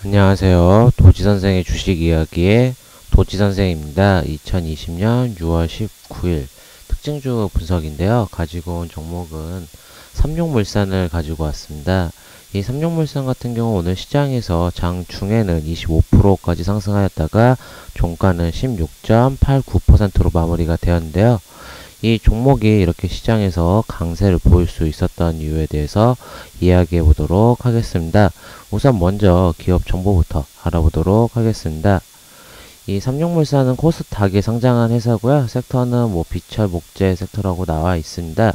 안녕하세요. 도지선생의 주식이야기의 도지선생입니다. 2020년 6월 19일 특징주 분석인데요. 가지고 온 종목은 삼용물산을 가지고 왔습니다. 이 삼용물산 같은 경우 오늘 시장에서 장중에는 25%까지 상승하였다가 종가는 16.89%로 마무리가 되었는데요. 이 종목이 이렇게 시장에서 강세를 보일 수 있었던 이유에 대해서 이야기해 보도록 하겠습니다. 우선 먼저 기업 정보부터 알아보도록 하겠습니다. 이 삼용물산은 코스닥에 상장한 회사고요. 섹터는 비철, 목재 섹터라고 나와 있습니다.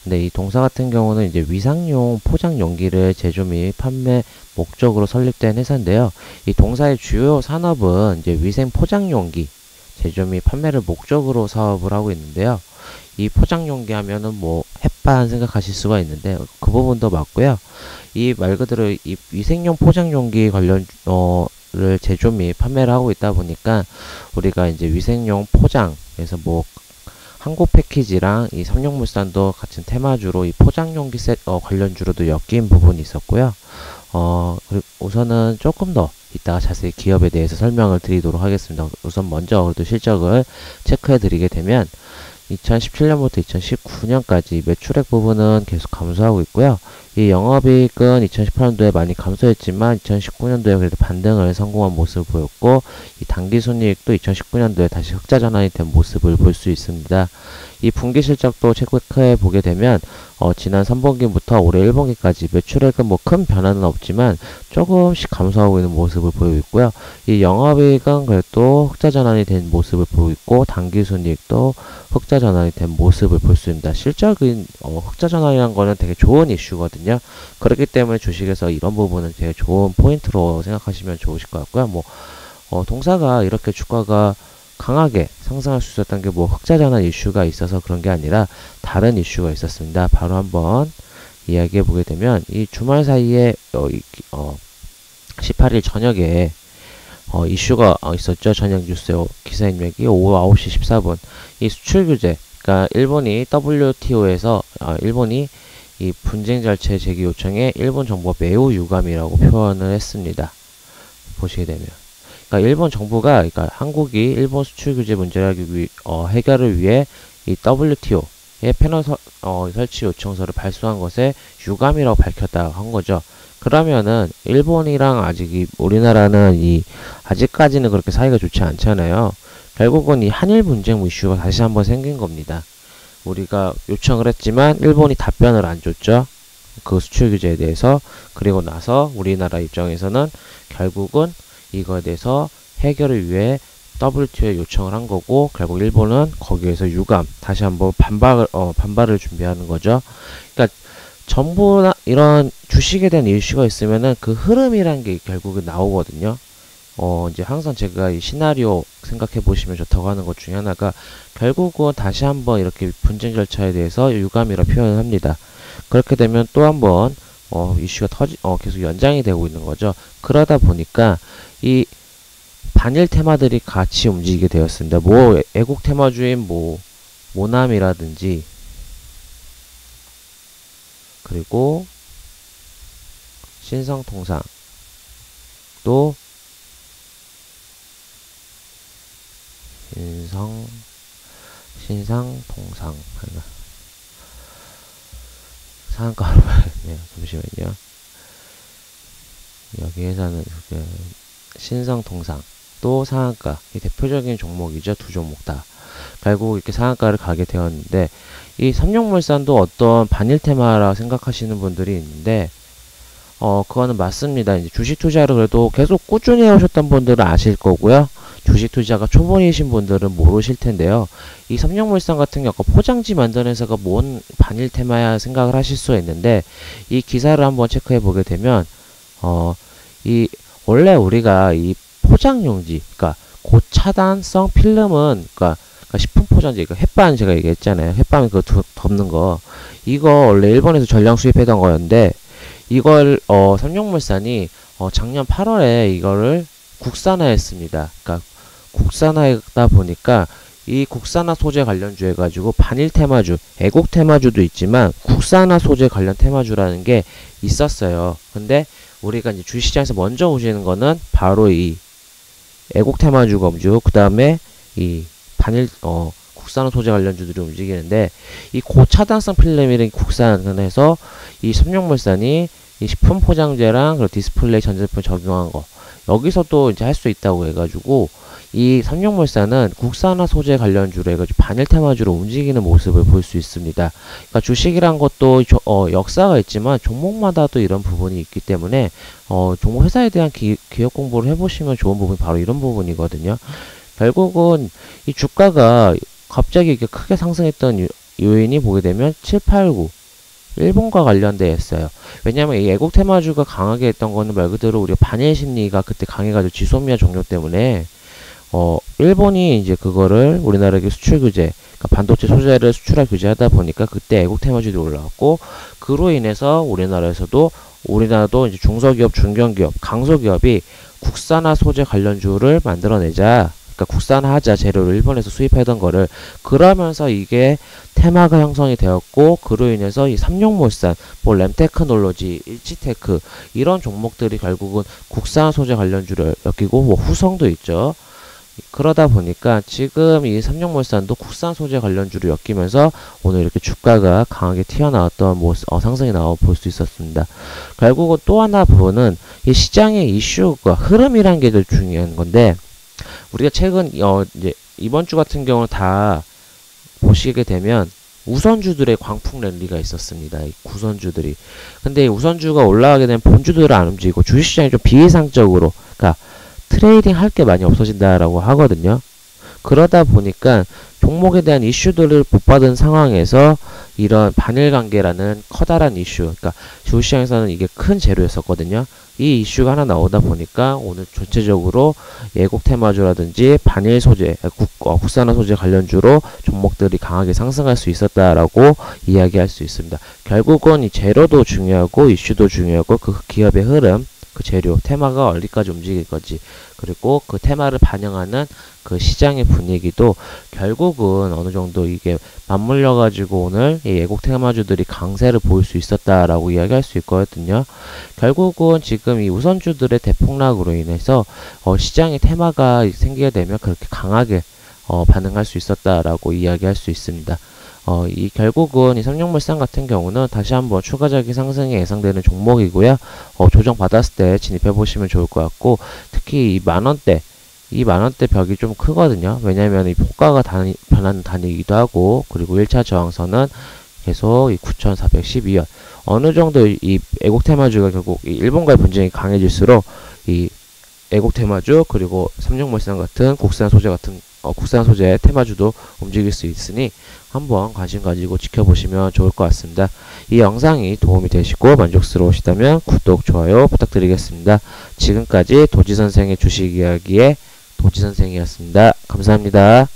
근데 이 동사 같은 경우는 이제 위상용 포장 용기를 제조 및 판매 목적으로 설립된 회사인데요. 이 동사의 주요 산업은 이제 위생 포장 용기 제조 및 판매를 목적으로 사업을 하고 있는데요. 이 포장 용기 하면은 햇반 생각하실 수가 있는데 그 부분도 맞고요. 이 말 그대로 이 위생용 포장 용기 관련 를 제조 및 판매를 하고 있다 보니까 우리가 이제 위생용 포장에서 한국 패키지랑 이 삼용물산도 같은 테마주로 이 포장 용기 관련주로도 엮인 부분이 있었고요. 그리고 우선은 조금 더 이따가 자세히 기업에 대해서 설명을 드리도록 하겠습니다. 우선 먼저 그래도 실적을 체크해 드리게 되면 2017년부터 2019년까지 매출액 부분은 계속 감소하고 있고요. 이 영업이익은 2018년도에 많이 감소했지만 2019년도에 그래도 반등을 성공한 모습을 보였고, 이 당기순이익도 2019년도에 다시 흑자 전환이 된 모습을 볼 수 있습니다. 이 분기 실적도 체크해 보게 되면 지난 3분기부터 올해 1분기까지 매출액은 큰 변화는 없지만 조금씩 감소하고 있는 모습을 보이고 있고요. 이 영업이익은 그래도 흑자 전환이 된 모습을 보이고 있고, 당기순이익도 흑자 전환이 된 모습을 볼 수 있습니다. 실적은 흑자 전환이라는 거는 되게 좋은 이슈거든요. 그렇기 때문에 주식에서 이런 부분은 되게 좋은 포인트로 생각하시면 좋으실 것 같고요. 동사가 이렇게 주가가 강하게 상승할 수 있었던 게 흑자 전환 이슈가 있어서 그런 게 아니라 다른 이슈가 있었습니다. 바로 한번 이야기해 보게 되면 이 주말 사이에 18일 저녁에 이슈가 있었죠. 저녁 뉴스에 기사 인맥이 오후 9시 14분 이 수출 규제, 그러니까 일본이 WTO에서 일본이 이 분쟁 절차 제기 요청에 일본 정부가 매우 유감이라고 표현을 했습니다. 보시게 되면 그러니까 일본 정부가 한국이 일본 수출 규제 문제를 해결을 위해 이 WTO의 패널 설치 요청서를 발송한 것에 유감이라고 밝혔다고 한 거죠. 그러면은 일본이랑 아직 우리나라는 아직까지는 그렇게 사이가 좋지 않잖아요. 결국은 이 한일 분쟁 이슈가 다시 한번 생긴 겁니다. 우리가 요청을 했지만 일본이 답변을 안 줬죠. 그 수출 규제에 대해서. 그리고 나서 우리나라 입장에서는 결국은 이거에 대해서 해결을 위해 WTO에 요청을 한 거고, 결국 일본은 거기에서 유감, 다시 한번 반발을 준비하는 거죠. 그러니까 정부나 이런 주식에 대한 이슈가 있으면은 그 흐름이란 게 결국은 나오거든요. 이제 항상 제가 이 시나리오 생각해 보시면 좋다고 하는 것 중에 하나가 결국은 다시 한번 이렇게 분쟁 절차에 대해서 유감이라 표현을 합니다. 그렇게 되면 또 한번 이슈가 계속 연장이 되고 있는 거죠. 그러다 보니까 이 반일 테마들이 같이 움직이게 되었습니다. 애국 테마주인 모남이라든지, 그리고 신성통상, 또 신상통상 상한가로 봐야겠네요. 잠시만요. 여기에서는 신성통상 또 상한가, 이 대표적인 종목이죠. 두 종목 다 결국 이렇게 상한가를 가게 되었는데, 이 삼용물산도 어떤 반일 테마라 생각하시는 분들이 있는데 그거는 맞습니다. 이제 주식 투자를 그래도 계속 꾸준히 해오셨던 분들은 아실 거고요. 주식 투자가 초보이신 분들은 모르실 텐데요. 이 삼용물산 같은 경우 포장지 만드는 회사가 뭔 반일 테마야 생각을 하실 수 있는데, 이 기사를 한번 체크해 보게 되면 원래 우리가 이 포장용지, 그러니까 고차단성 필름은 식품 포장지, 햇반 제가 얘기했잖아요. 햇반 덮는 거, 이거 원래 일본에서 전량 수입했던 거였는데, 이걸 삼용물산이 작년 8월에 이거를 국산화했습니다. 그러니까 국산화하다 보니까 이 국산화 소재 관련주 해가지고 반일 테마주, 애국 테마주도 있지만 국산화 소재 관련 테마주라는 게 있었어요. 근데 우리가 이제 주식시장에서 먼저 오시는 거는 바로 이 애국 테마주 검주, 그 다음에 이 반일 국산화 소재 관련주들이 움직이는데, 이 고차단성 필름이랑 국산에서 이 삼룡물산이 이 식품 포장재랑 그리고 디스플레이 전자제품 적용한 거, 여기서도 이제 할 수 있다고 해가지고, 이 삼룡물산은 국산화 소재 관련주로 해가지고 반일 테마주로 움직이는 모습을 볼 수 있습니다. 그러니까 주식이란 것도 역사가 있지만 종목마다 또 이런 부분이 있기 때문에 종목 회사에 대한 기업 공부를 해보시면 좋은 부분이 바로 이런 부분이거든요. 결국은 이 주가가 갑자기 이렇게 크게 상승했던 요인이 보게 되면 7, 8, 9 일본과 관련돼 있어요. 왜냐면 이 애국 테마주가 강하게 했던 거는 말 그대로 우리가 반일 심리가 그때 강해가지고 지소미아 종료 때문에 일본이 이제 그거를 우리나라에게 수출 규제, 그러니까 반도체 소재를 수출할 규제하다 보니까 그때 애국 테마주들이 올라왔고, 그로 인해서 우리나라도 이제 중소기업, 중견기업, 강소기업이 국산화 소재 관련주를 만들어내자, 그러니까 국산화하자, 재료를 일본에서 수입하던 거를. 그러면서 이게 테마가 형성이 되었고, 그로 인해서 이 삼룡물산, 뭐 램테크놀로지, 일치테크 이런 종목들이 결국은 국산화 소재 관련주를 엮이고, 뭐 후성도 있죠. 그러다 보니까 지금 이 삼룡물산도 국산 소재 관련주로 엮이면서 오늘 이렇게 주가가 강하게 튀어나왔던 모습, 상승이 나와 볼 수 있었습니다. 결국은 또 하나 부분은 이 시장의 이슈가 흐름이란 게 더 중요한 건데, 우리가 최근 이제 이번 주 같은 경우는 다 보시게 되면 우선주들의 광풍 랠리가 있었습니다. 이 구선주들이. 근데 이 우선주가 올라가게 되면 본주들은 안 움직이고 주식시장이 좀 비이상적으로, 그러니까 트레이딩 할 게 많이 없어진다라고 하거든요. 그러다 보니까 종목에 대한 이슈들을 못 받은 상황에서 이런 반일 관계라는 커다란 이슈, 그러니까 주식시장에서는 이게 큰 재료였었거든요. 이 이슈가 하나 나오다 보니까 오늘 전체적으로 예곡 테마주라든지 반일 소재, 국산화 소재 관련주로 종목들이 강하게 상승할 수 있었다라고 이야기할 수 있습니다. 결국은 이 재료도 중요하고 이슈도 중요하고 그 기업의 흐름, 그 재료, 테마가 어디까지 움직일 건지, 그리고 그 테마를 반영하는 그 시장의 분위기도 결국은 어느 정도 이게 맞물려 가지고 오늘 이 애국 테마주들이 강세를 보일 수 있었다라고 이야기할 수 있거든요. 결국은 지금 이 우선주들의 대폭락으로 인해서 시장의 테마가 생기게 되면 그렇게 강하게 반응할 수 있었다라고 이야기할 수 있습니다. 이 결국은 이 삼룡물산 같은 경우는 다시 한번 추가적인 상승이 예상되는 종목이고요. 조정 받았을 때 진입해 보시면 좋을 것 같고, 특히 이 만원대 벽이 좀 크거든요. 왜냐면 이 호가가 변하는 단위이기도 하고, 그리고 1차 저항선은 계속 이 9,412원. 어느 정도 이 애국 테마주가 결국 이 일본과의 분쟁이 강해질수록 이 애국 테마주, 그리고 삼룡물산 같은 국산 소재 테마주도 움직일 수 있으니 한번 관심 가지고 지켜보시면 좋을 것 같습니다. 이 영상이 도움이 되시고 만족스러우시다면 구독, 좋아요 부탁드리겠습니다. 지금까지 도지선생의 주식 이야기의 도지선생이었습니다. 감사합니다.